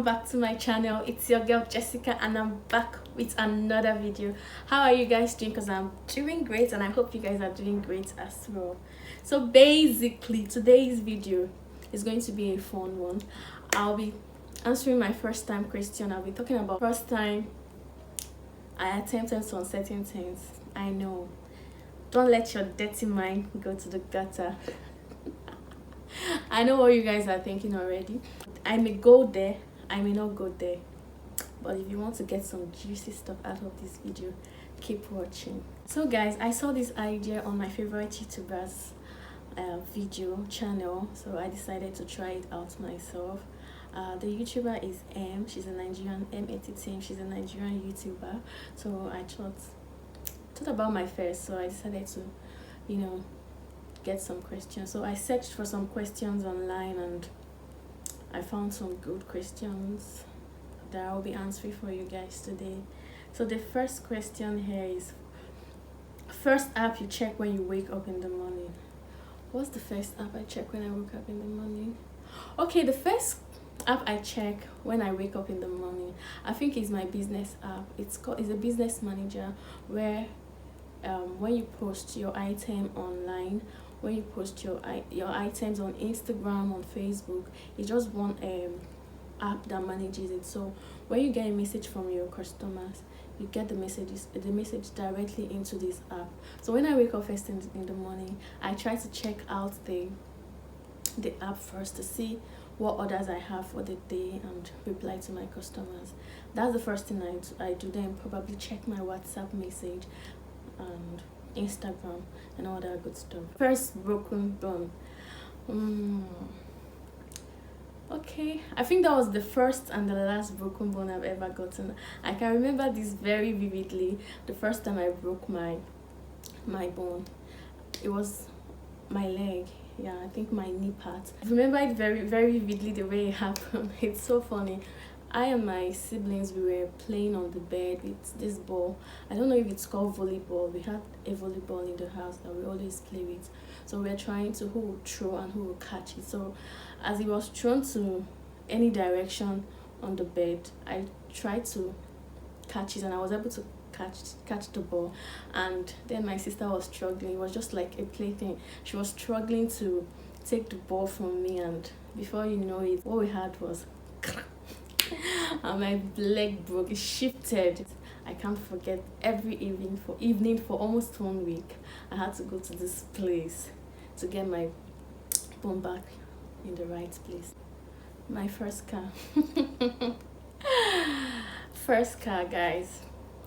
back to my channel. It's your girl Jessica and I'm back with another video. How are you guys doing? Because I'm doing great and I hope you guys are doing great as well. So basically today's video is going to be a fun one. I'll be answering my first time question. I'll be talking about first time I attempted some certain things. I know, don't let your dirty mind go to the gutter. I know what you guys are thinking already. I may go there, I may not go there, but if you want to get some juicy stuff out of this video, keep watching. So guys, I saw this idea on my favorite YouTuber's video channel, so I decided to try it out myself. The YouTuber is she's a Nigerian, M80 she's a Nigerian YouTuber. So I thought about my face, so I decided to, get some questions. So I searched for some questions online and I found some good questions that I'll be answering for you guys today. So the first question here is, first app you check when you wake up in the morning. What's the first app I check when I wake up in the morning? Okay, the first app I check when I wake up in the morning, I think is my business app. It's a business manager where when you post your item online, when you post your items on Instagram, on Facebook, it's just one app that manages it. So when you get a message from your customers, you get the message directly into this app. So when I wake up first in the morning, I try to check out the app first to see what orders I have for the day and reply to my customers. That's the first thing I do. Then probably check my WhatsApp message and Instagram and all that good stuff. First broken bone. Okay, I think that was the first and the last broken bone I've ever gotten. I can remember this very vividly. The first time I broke my bone, it was my leg. Yeah, I think my knee part. I remember it very, very vividly the way it happened. It's so funny. I and my siblings, we were playing on the bed with this ball. I don't know if it's called volleyball. We had a volleyball in the house that we always play with. So we were trying to who would throw and who would catch it. So as it was thrown to any direction on the bed, I tried to catch it and I was able to catch the ball. And then my sister was struggling. It was just like a plaything. She was struggling to take the ball from me, and before you know it, what we had was and my leg broke. It shifted. I can't forget, every evening for almost 1 week I had to go to this place to get my bone back in the right place. My first car. First car, guys.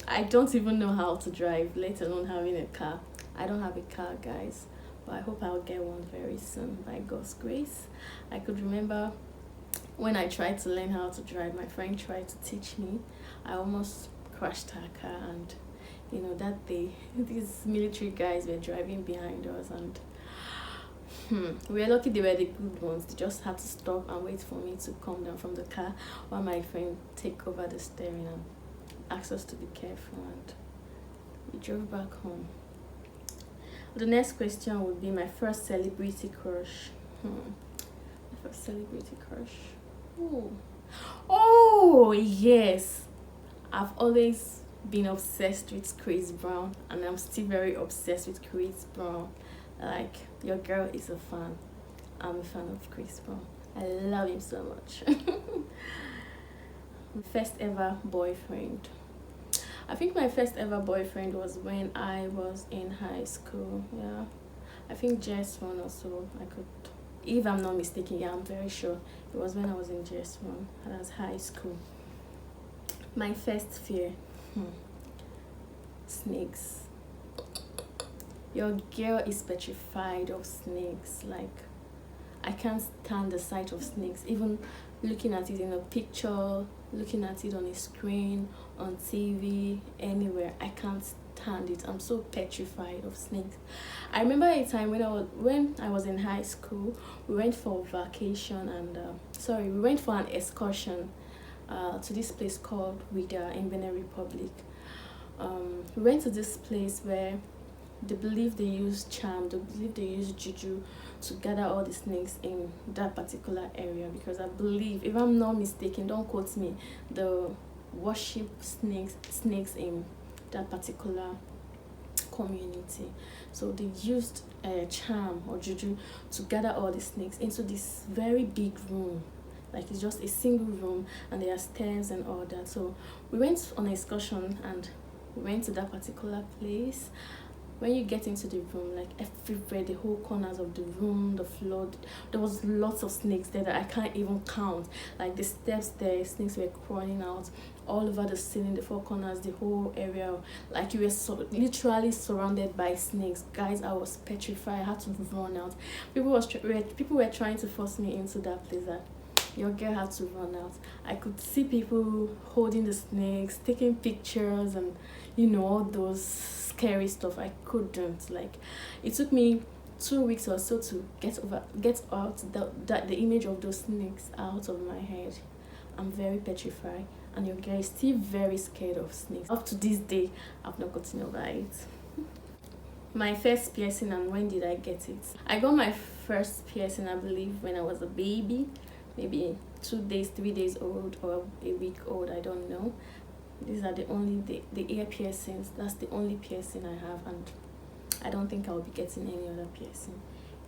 I don't even know how to drive, let alone having a car. I don't have a car, guys, but I hope I'll get one very soon by God's grace. I could remember when I tried to learn how to drive, my friend tried to teach me. I almost crashed her car, and that day these military guys were driving behind us, and we were lucky they were the good ones. They just had to stop and wait for me to come down from the car while my friend take over the steering and asked us to be careful, and we drove back home. The next question would be my first celebrity crush. My first celebrity crush. Oh yes, I've always been obsessed with Chris Brown, and I'm still very obsessed with Chris Brown. Like, your girl is a fan. I'm a fan of Chris Brown. I love him so much. First ever boyfriend. I think my first ever boyfriend was when I was in high school. Yeah, I think JS1 or so. If I'm not mistaken, yeah, I'm very sure it was when I was in JS1. That was high school. My first fear. Snakes. Your girl is petrified of snakes. Like, I can't stand the sight of snakes. Even looking at it in a picture, looking at it on a screen, on TV, anywhere, I can't stand it. I'm so petrified of snakes. I remember a time when I was in high school, we went for vacation and we went for an excursion to this place called Wida in Benin Republic. We went to this place where they believe they use charm, they believe they use juju to gather all the snakes in that particular area, because I believe, if I'm not mistaken, don't quote me, the worship snakes in that particular community. So they used a charm or juju to gather all the snakes into this very big room. Like, it's just a single room and there are stairs and all that. So we went on an excursion and we went to that particular place. When you get into the room, like everywhere, the whole corners of the room, the floor, there was lots of snakes there that I can't even count. Like the steps there, snakes were crawling out all over the ceiling, the four corners, the whole area. Like, you were literally surrounded by snakes. Guys, I was petrified. I had to run out. People were trying to force me into that place. That your girl had to run out. I could see people holding the snakes, taking pictures, and all those scary stuff. I couldn't. Like, it took me 2 weeks or so to get out the image of those snakes out of my head. I'm very petrified, and your girl is still very scared of snakes. Up to this day, I've not gotten over it. My first piercing, and when did I get it? I got my first piercing, I believe, when I was a baby, maybe 2 days, 3 days old, or a week old, I don't know. These are the ear piercings. That's the only piercing I have, and I don't think I'll be getting any other piercing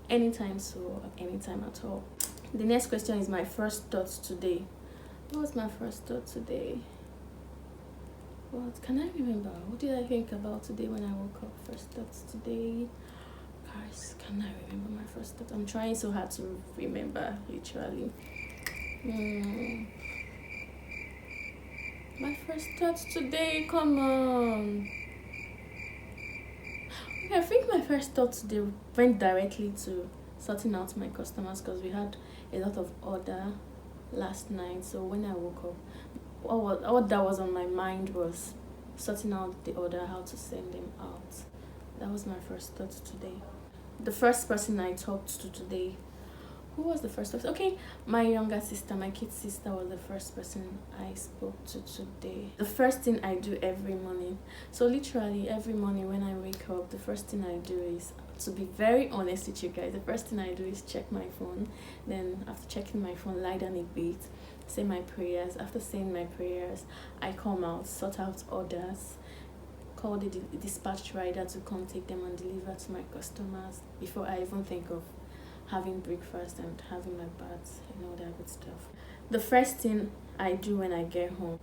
anytime soon, or anytime at all. The next question is my first thoughts today. What was my first thought today? What can I remember? What did I think about today when I woke up? First thoughts today. Guys, can I remember my first thought? I'm trying so hard to remember, literally. My first thoughts today, come on. Okay, I think my first thoughts today went directly to sorting out my customers, because we had a lot of order last night. So when I woke up, all that was on my mind was sorting out the order, how to send them out. That was my first thought today. The first person I talked to today, who was the first person? Okay, my younger sister, my kid sister, was the first person I spoke to today. The first thing I do every morning, so literally every morning when I wake up, the first thing I do is, to be very honest with you guys, the first thing I do is check my phone. Then after checking my phone, lie down a bit, say my prayers. After saying my prayers, I come out, sort out orders, call the dispatch rider to come take them and deliver to my customers before I even think of having breakfast and having my bath and all that good stuff. The first thing I do when I get home,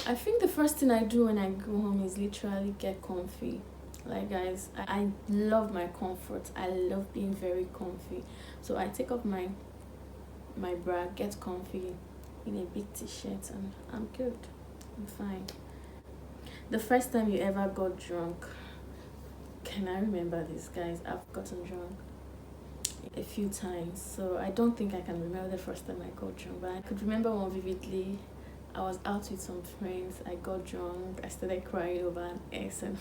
I think the first thing I do when I go home is literally get comfy. Like, guys, I love my comfort. I love being very comfy. So I take off my bra, get comfy in a big t-shirt, and I'm good. I'm fine. The first time you ever got drunk, can I remember this, guys? I've gotten drunk a few times, so I don't think I can remember the first time I got drunk, but I could remember one vividly. I was out with some friends, I got drunk, I started crying over an ex, and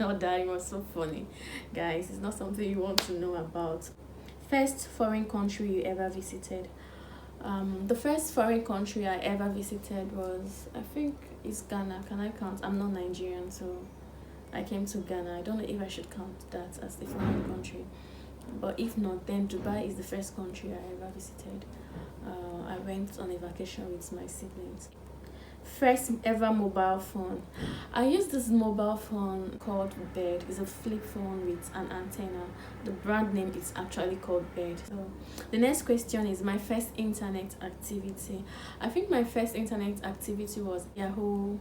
all that. It was so funny. Guys, it's not something you want to know about. First foreign country you ever visited. The first foreign country I ever visited was, I think it's Ghana. Can I count? I'm not Nigerian, so I came to Ghana. I don't know if I should count that as the foreign country, but if not, then Dubai is the first country I ever visited. I went on a vacation with my siblings. First ever mobile phone. I used this mobile phone called Bird. It's a flip phone with an antenna. The brand name is actually called Bird. So the next question is my first internet activity. I think my first internet activity was Yahoo.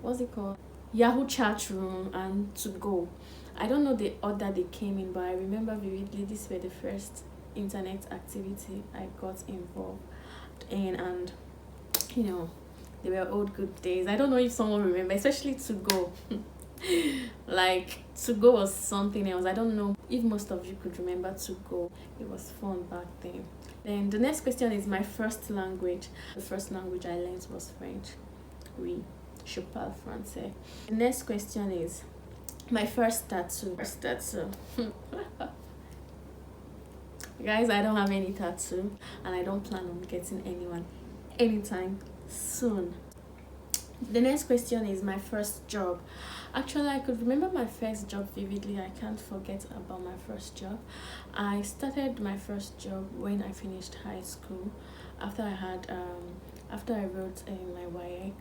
What's it called? Yahoo chat room and To Go. I don't know the order they came in, but I remember vividly these were the first internet activity I got involved in, and they were old good days. I don't know if someone remember, especially To Go. Like, To Go was something else. I don't know if most of you could remember To Go. It was fun back then. Then the next question is my first language. The first language I learned was French. Oui, je parle français. The next question is my first tattoo. Guys, I don't have any tattoo, and I don't plan on getting anyone anytime soon. The next question is my first job. Actually, I could remember my first job vividly. I can't forget about my first job. I started my first job when I finished high school. After I had after I wrote my WAEC,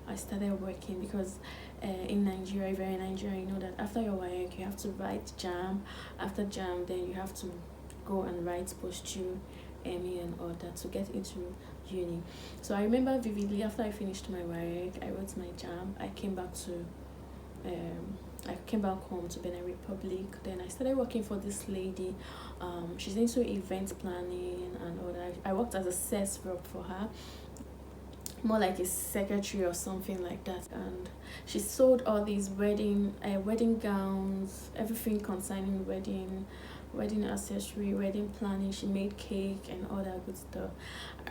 I started working because in Nigeria, if you're in Nigeria, you know that after your WAEC you have to write JAM. After JAM, then you have to go and write post-U, ME and all that to get into uni. So I remember vividly, after I finished my work, I wrote my JAM. I came back home to Benin Republic. Then I started working for this lady. She's into event planning and all that. I worked as a sales rep for her, more like a secretary or something like that. And she sold all these wedding gowns, everything concerning wedding accessory, wedding planning. She made cake and all that good stuff.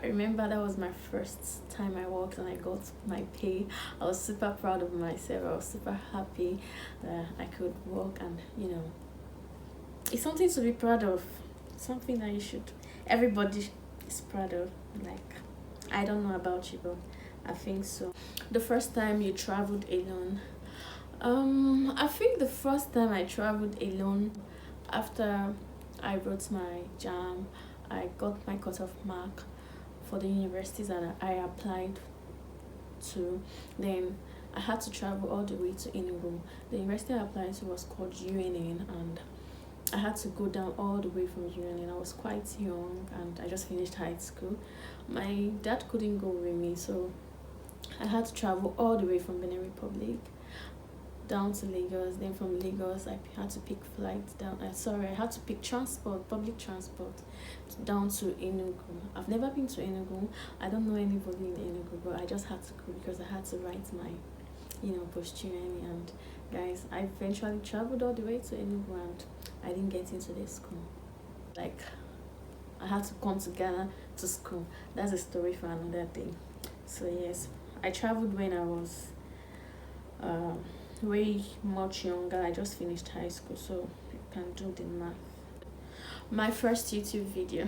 I remember that was my first time I worked and I got my pay. I was super proud of myself. I was super happy that I could work, and it's something to be proud of, something that everybody is proud of. Like, I don't know about you, but I think so. The first time you traveled alone. I think the first time I traveled alone, after I wrote my JAM, I got my cutoff mark for the universities that I applied to. Then I had to travel all the way to Enugu. The university I applied to was called UNN, and I had to go down all the way from UNN. I was quite young and I just finished high school. My dad couldn't go with me, so I had to travel all the way from Benin Republic down to Lagos. Then from Lagos I had to pick flights down. I had to pick public transport down to Enugu. I've never been to Enugu. I don't know anybody in Enugu, but I just had to go because I had to write my post-uni. And guys, I eventually traveled all the way to Enugu and I didn't get into the school. Like, I had to come to Ghana to school. That's a story for another day. So yes, I traveled when I was way much younger. I just finished high school, so you can do the math. My first YouTube video.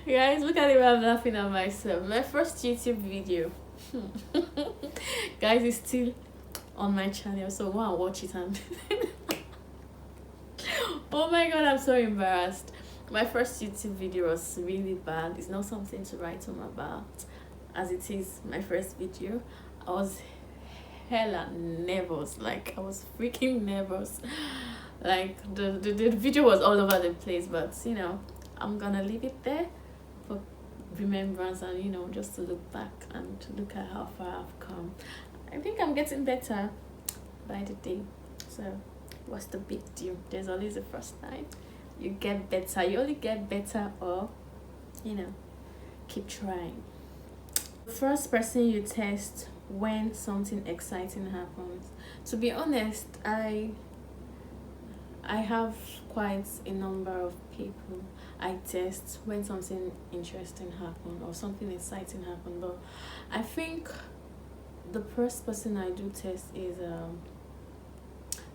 Guys, look at the way I'm laughing at myself. My first YouTube video. Guys, it's still on my channel, so go and watch it. And oh my god, I'm so embarrassed. My first YouTube video was really bad. It's not something to write home about, as it is my first video. I was hella nervous. Like, I was freaking nervous. Like, the video was all over the place, but I'm gonna leave it there for remembrance and just to look back and to look at how far I've come. I think I'm getting better by the day, so what's the big deal? There's always a first time. You get better. You only get better, or keep trying. The first person you test when something exciting happens. To be honest, I have quite a number of people I test when something interesting happens or something exciting happens, but I think the first person I do test is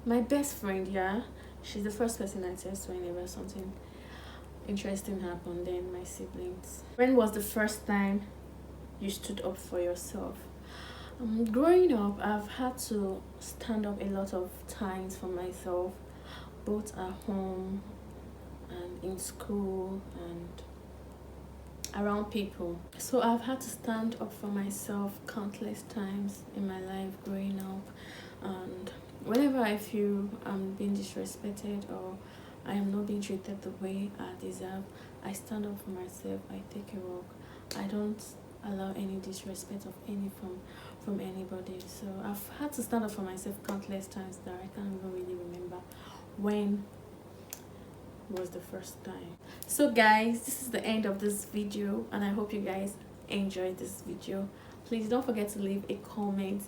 my best friend. Yeah, she's the first person I test whenever something interesting happens. Then my siblings. When was the first time you stood up for yourself? Growing up, I've had to stand up a lot of times for myself, both at home and in school and around people. So I've had to stand up for myself countless times in my life growing up, and whenever I feel I'm being disrespected or I am not being treated the way I deserve, I stand up for myself. I take a walk. I don't allow any disrespect of any from anybody. So I've had to stand up for myself countless times that I can't even really remember when was the first time. So guys, this is the end of this video, and I hope you guys enjoyed this video. Please don't forget to leave a comment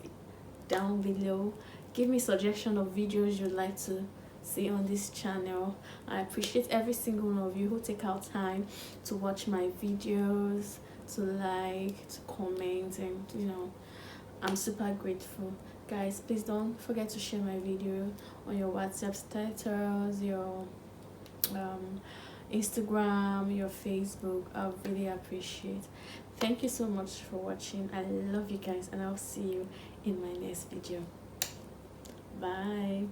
down below. Give me suggestion of videos you'd like to see on this channel. I appreciate every single one of you who take out time to watch my videos, to like, to comment, and I'm super grateful. Guys, please don't forget to share my video on your WhatsApp status, your Instagram, your Facebook. I really appreciate. Thank you so much for watching. I love you guys, and I'll see you in my next video. Bye.